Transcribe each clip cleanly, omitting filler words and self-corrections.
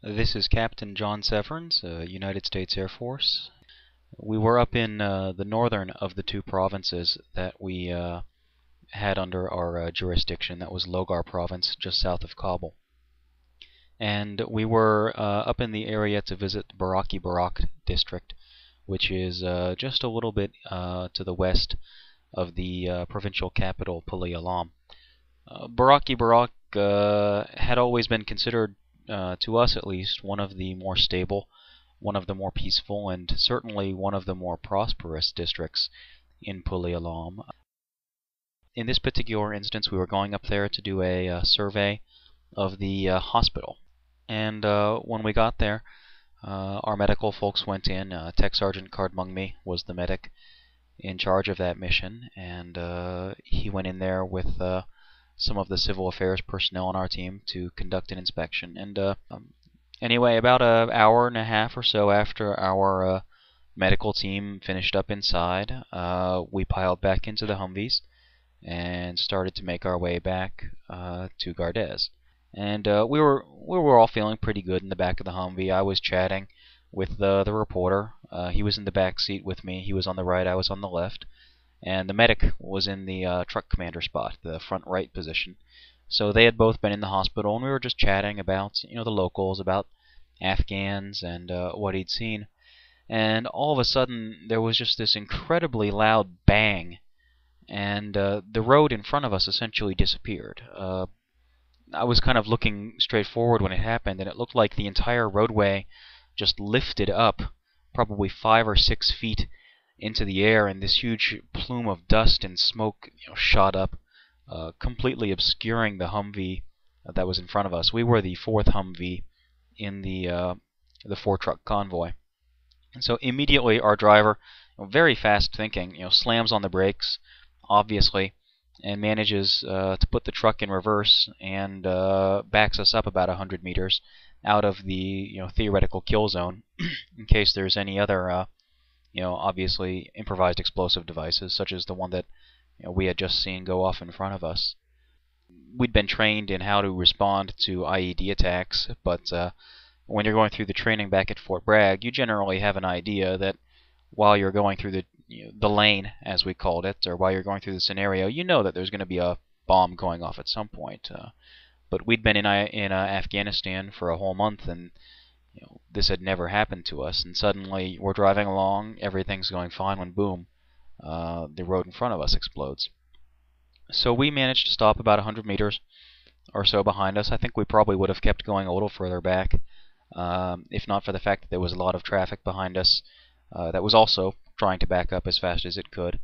This is Captain John Severns, United States Air Force. We were up in the northern of the two provinces that we had under our jurisdiction. That was Logar Province, just south of Kabul. And we were up in the area to visit the Baraki Barak district, which is just a little bit to the west of the provincial capital, Puli Alam. Baraki Barak had always been considered, to us at least, one of the more stable, one of the more peaceful, and certainly one of the more prosperous districts in Puli Alam. In this particular instance, we were going up there to do a survey of the hospital. And when we got there, our medical folks went in. Tech Sergeant Kardmungmi was the medic in charge of that mission, and he went in there with some of the civil affairs personnel on our team to conduct an inspection. And anyway, about an hour and a half or so after our medical team finished up inside, we piled back into the Humvees and started to make our way back to Gardez. And we were all feeling pretty good in the back of the Humvee. I was chatting with the reporter. He was in the back seat with me. He was on the right, I was on the left. And the medic was in the truck commander spot, the front right position. So they had both been in the hospital, and we were just chatting about, the locals, about Afghans and what he'd seen. And all of a sudden, there was just this incredibly loud bang, and the road in front of us essentially disappeared. I was kind of looking straight forward when it happened, and it looked like the entire roadway just lifted up, probably 5 or 6 feet into the air, and this huge plume of dust and smoke shot up, completely obscuring the Humvee that was in front of us. We were the 4th Humvee in the 4-truck convoy. And so immediately our driver, very fast thinking, slams on the brakes, obviously, and manages to put the truck in reverse and backs us up about 100 meters out of the theoretical kill zone in case there's any other obviously improvised explosive devices, such as the one that we had just seen go off in front of us. We'd been trained in how to respond to IED attacks, but when you're going through the training back at Fort Bragg, you generally have an idea that while you're going through the lane, as we called it, or while you're going through the scenario, you know that there's going to be a bomb going off at some point. But we'd been in Afghanistan for a whole month, and this had never happened to us, and suddenly we're driving along, everything's going fine, when boom, the road in front of us explodes. So we managed to stop about 100 meters or so behind us. I think we probably would have kept going a little further back, if not for the fact that there was a lot of traffic behind us that was also trying to back up as fast as it could.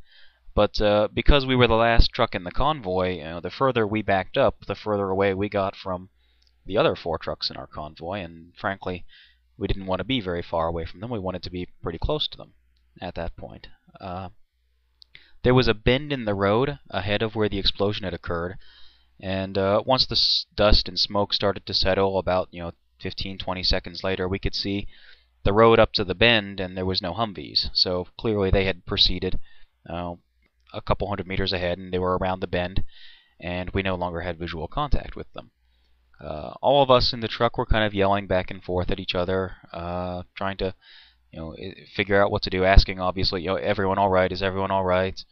But because we were the last truck in the convoy, the further we backed up, the further away we got from the other 4 trucks in our convoy, and frankly, we didn't want to be very far away from them. We wanted to be pretty close to them at that point. There was a bend in the road ahead of where the explosion had occurred, and once the dust and smoke started to settle, about 15-20 seconds later, we could see the road up to the bend, and there was no Humvees. So clearly they had proceeded a couple hundred meters ahead, and they were around the bend, and we no longer had visual contact with them. All of us in the truck were kind of yelling back and forth at each other, trying to, figure out what to do, asking, obviously, everyone all right? Is everyone all right?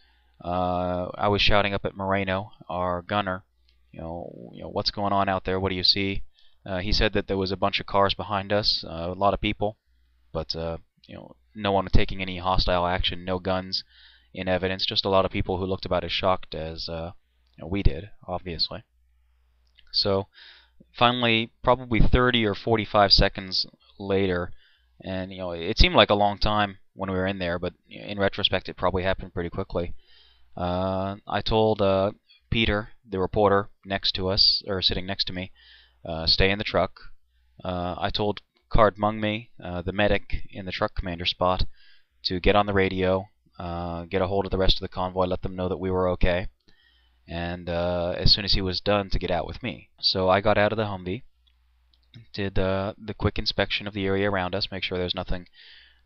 I was shouting up at Moreno, our gunner, what's going on out there? What do you see? He said that there was a bunch of cars behind us, a lot of people, but no one taking any hostile action, no guns in evidence, just a lot of people who looked about as shocked as we did, obviously. So finally, probably 30 or 45 seconds later, and it seemed like a long time when we were in there, but in retrospect it probably happened pretty quickly. I told Peter, the reporter next to us, or sitting next to me, stay in the truck. I told Kardmungmi, the medic in the truck commander spot, to get on the radio, get a hold of the rest of the convoy, let them know that we were okay, and as soon as he was done, to get out with me. So I got out of the Humvee, did the quick inspection of the area around us, make sure there was nothing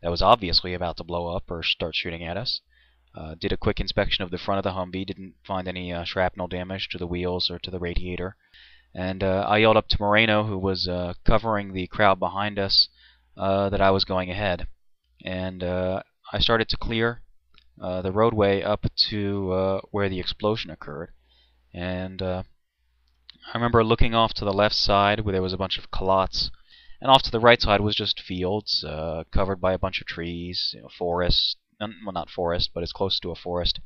that was obviously about to blow up or start shooting at us. Did a quick inspection of the front of the Humvee, didn't find any shrapnel damage to the wheels or to the radiator. And I yelled up to Moreno, who was covering the crowd behind us, that I was going ahead. And I started to clear the roadway up to where the explosion occurred. And I remember looking off to the left side where there was a bunch of calots, and off to the right side was just fields covered by a bunch of trees, forest. Well, not forest, but as close to a forest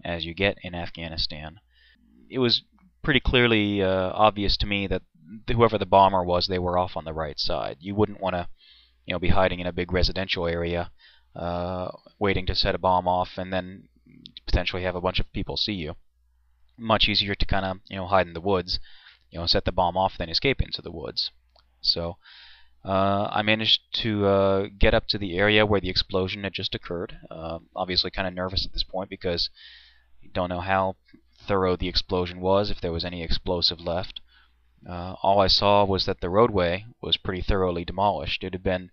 as you get in Afghanistan. It was pretty clearly obvious to me that whoever the bomber was, they were off on the right side. You wouldn't want to, be hiding in a big residential area, waiting to set a bomb off, and then potentially have a bunch of people see you. Much easier to kind of, hide in the woods, set the bomb off, then escape into the woods. So I managed to get up to the area where the explosion had just occurred. Obviously, kind of nervous at this point because you don't know how thorough the explosion was, if there was any explosive left. All I saw was that the roadway was pretty thoroughly demolished. It had been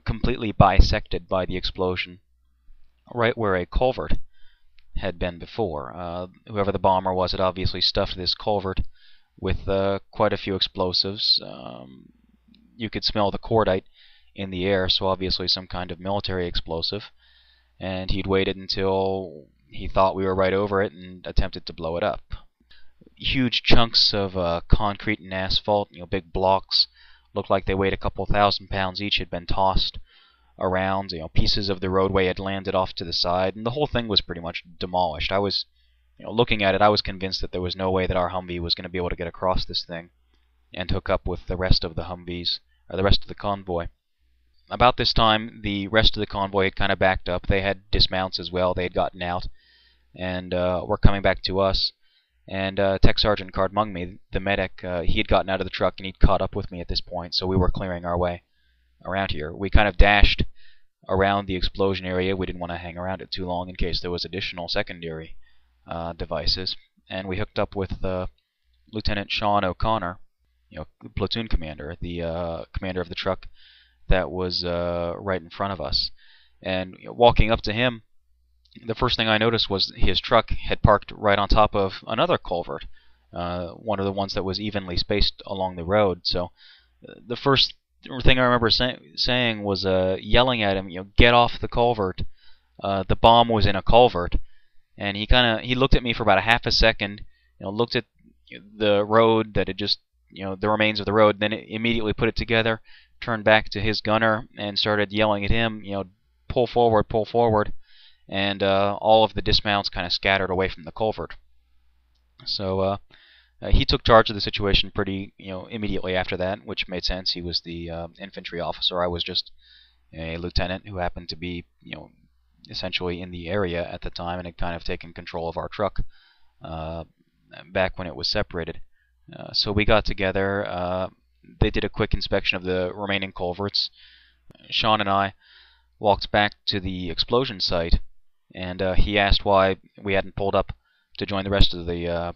completely bisected by the explosion, right where a culvert had been before. Whoever the bomber was had obviously stuffed this culvert with quite a few explosives. You could smell the cordite in the air, so obviously some kind of military explosive. And he'd waited until he thought we were right over it and attempted to blow it up. Huge chunks of concrete and asphalt, big blocks, looked like they weighed a couple thousand pounds each, had been tossed around. Pieces of the roadway had landed off to the side, and the whole thing was pretty much demolished. I was, looking at it, I was convinced that there was no way that our Humvee was going to be able to get across this thing and hook up with the rest of the Humvees, or the rest of the convoy. About this time, the rest of the convoy had kind of backed up. They had dismounts as well. They had gotten out and were coming back to us. And Tech Sergeant Cardmungme, the medic, he had gotten out of the truck and he'd caught up with me at this point, so we were clearing our way around here. We kind of dashed around the explosion area. We didn't want to hang around it too long in case there was additional secondary devices. And we hooked up with Lieutenant Sean O'Connor, platoon commander, the commander of the truck that was right in front of us. And walking up to him, the first thing I noticed was his truck had parked right on top of another culvert, one of the ones that was evenly spaced along the road. So the first thing I remember saying was yelling at him, get off the culvert. The bomb was in a culvert. And he looked at me for about a half a second, looked at the road that had just, the remains of the road, then immediately put it together, turned back to his gunner and started yelling at him, pull forward, and all of the dismounts kind of scattered away from the culvert. So he took charge of the situation pretty, immediately after that, which made sense. He was the infantry officer. I was just a lieutenant who happened to be, essentially in the area at the time and had kind of taken control of our truck back when it was separated. So we got together. They did a quick inspection of the remaining culverts. Sean and I walked back to the explosion site, and he asked why we hadn't pulled up to join the rest of the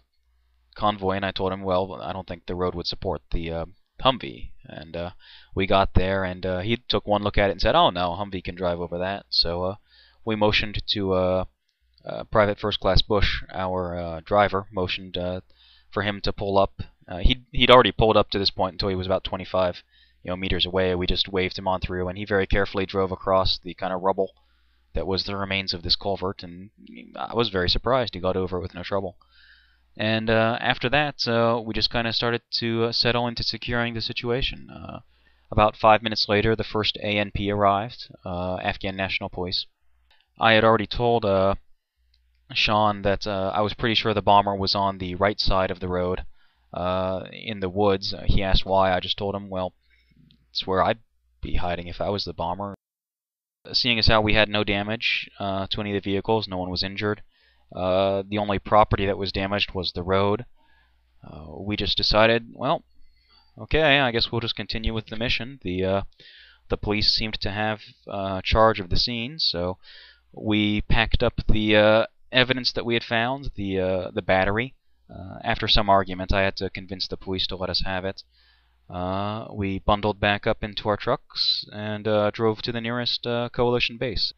convoy, and I told him, well, I don't think the road would support the Humvee. And we got there, and he took one look at it and said, oh no, Humvee can drive over that. So we motioned to Private First Class Bush, our driver, motioned for him to pull up. He'd already pulled up to this point until he was about 25 meters away. We just waved him on through, and he very carefully drove across the kind of rubble that was the remains of this culvert, and I was very surprised. He got over it with no trouble. And after that, we just kind of started to settle into securing the situation. About 5 minutes later, the first ANP arrived, Afghan National Police. I had already told Sean that I was pretty sure the bomber was on the right side of the road in the woods. He asked why. I just told him, well, it's where I'd be hiding if I was the bomber. Seeing as how we had no damage to any of the vehicles, no one was injured. The only property that was damaged was the road. We just decided, well, okay, I guess we'll just continue with the mission. The police seemed to have charge of the scene, so we packed up the evidence that we had found, the battery. After some argument, I had to convince the police to let us have it. We bundled back up into our trucks and drove to the nearest coalition base.